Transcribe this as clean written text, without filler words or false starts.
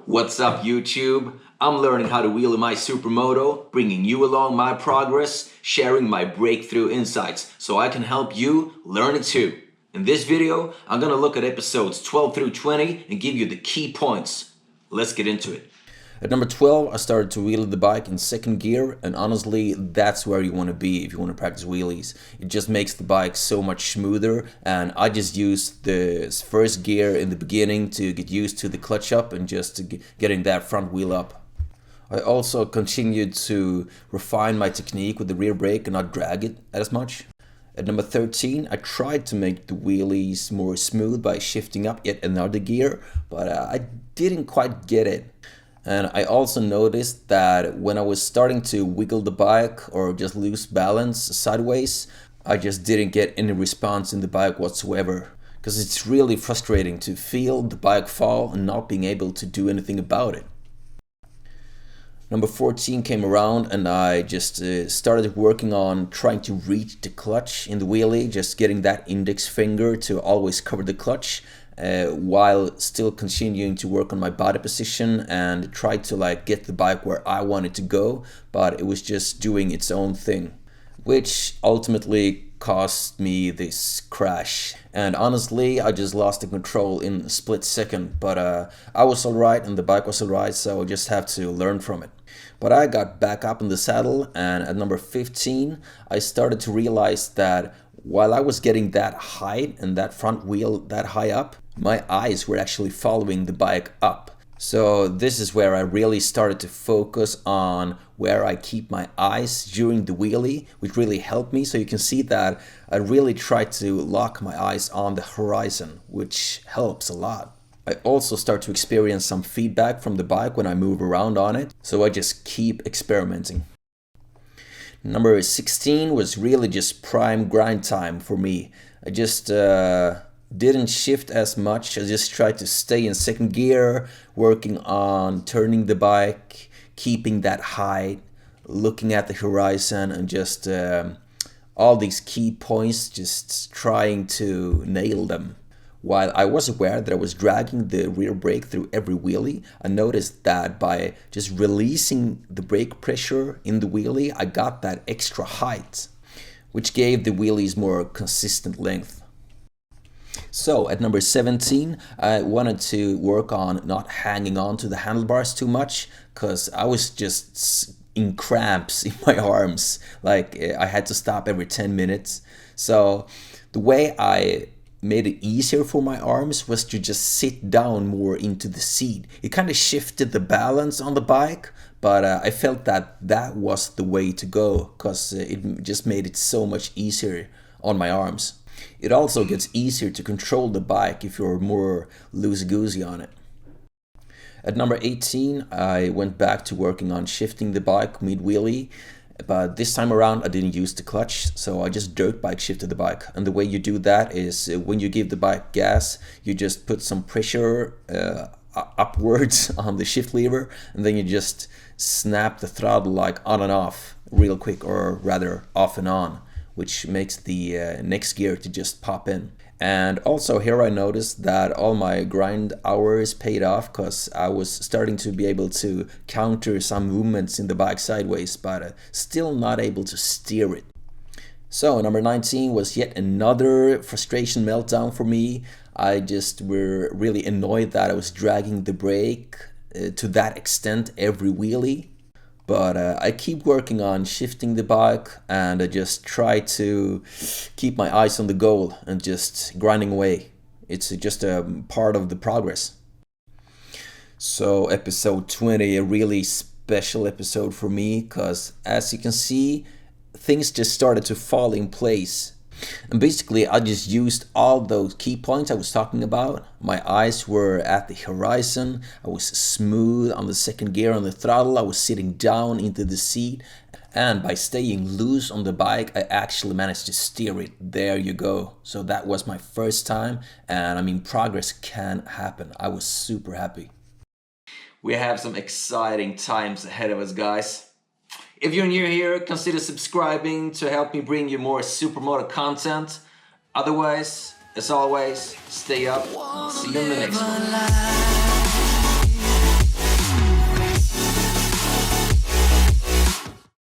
What's up, YouTube? I'm learning how to wheelie my supermoto, bringing you along my progress, sharing my breakthrough insights so I can help you learn it too. In this video, I'm gonna look at episodes 12 through 20 and give you the key points. Let's get into it. At number 12, I started to wheelie the bike in second gear, and honestly, that's where you want to be if you want to practice wheelies. It just makes the bike so much smoother, and I just used the first gear in the beginning to get used to the clutch up and just to getting that front wheel up. I also continued to refine my technique with the rear brake and not drag it as much. At number 13, I tried to make the wheelies more smooth by shifting up yet another gear, but I didn't quite get it. And I also noticed that when I was starting to wiggle the bike or just lose balance sideways, I just didn't get any response in the bike whatsoever. Because it's really frustrating to feel the bike fall and not being able to do anything about it. Number 14 came around and I just started working on trying to reach the clutch in the wheelie, just getting that index finger to always cover the clutch. While still continuing to work on my body position and try to get the bike where I wanted to go, but it was just doing its own thing, which ultimately cost me this crash. And honestly, I just lost the control in a split second, but I was alright and the bike was alright, so I just have to learn from it. But I got back up in the saddle, and at number 15, I started to realize that while I was getting that height and that front wheel that high up, my eyes were actually following the bike up. So this is where I really started to focus on where I keep my eyes during the wheelie, which really helped me. So you can see that I really tried to lock my eyes on the horizon, which helps a lot. I also start to experience some feedback from the bike when I move around on it, so I just keep experimenting. Number 16 was really just prime grind time for me. I just didn't shift as much. I just tried to stay in second gear, working on turning the bike, keeping that height, looking at the horizon, and just all these key points, just trying to nail them. While I was aware that I was dragging the rear brake through every wheelie, I noticed that by just releasing the brake pressure in the wheelie, I got that extra height, which gave the wheelies more consistent length. So at number 17, I wanted to work on not hanging on to the handlebars too much, because I was just in cramps in my arms. I had to stop every 10 minutes. So the way I made it easier for my arms was to just sit down more into the seat. It kind of shifted the balance on the bike, but I felt that that was the way to go, because it just made it so much easier on my arms. It also gets easier to control the bike if you're more loosey-goosey on it. At number 18, I went back to working on shifting the bike mid-wheelie, but this time around I didn't use the clutch, so I just dirt bike shifted the bike. And the way you do that is when you give the bike gas, you just put some pressure upwards on the shift lever, and then you just snap the throttle on and off real quick, or rather off and on, which makes the next gear to just pop in. And also here I noticed that all my grind hours paid off, because I was starting to be able to counter some movements in the bike sideways, but still not able to steer it. So number 19 was yet another frustration meltdown for me. I just were really annoyed that I was dragging the brake to that extent every wheelie. But I keep working on shifting the bike, and I just try to keep my eyes on the goal and just grinding away. It's just a part of the progress. So episode 20, a really special episode for me, because as you can see, things just started to fall in place. And basically I just used all those key points I was talking about. My eyes were at the horizon, I was smooth on the second gear on the throttle, I was sitting down into the seat, and by staying loose on the bike I actually managed to steer it. There you go. So that was my first time, and progress can happen. I was super happy. We have some exciting times ahead of us, guys. If you're new here, consider subscribing to help me bring you more supermoto content. Otherwise, as always, stay up. See you in the next one.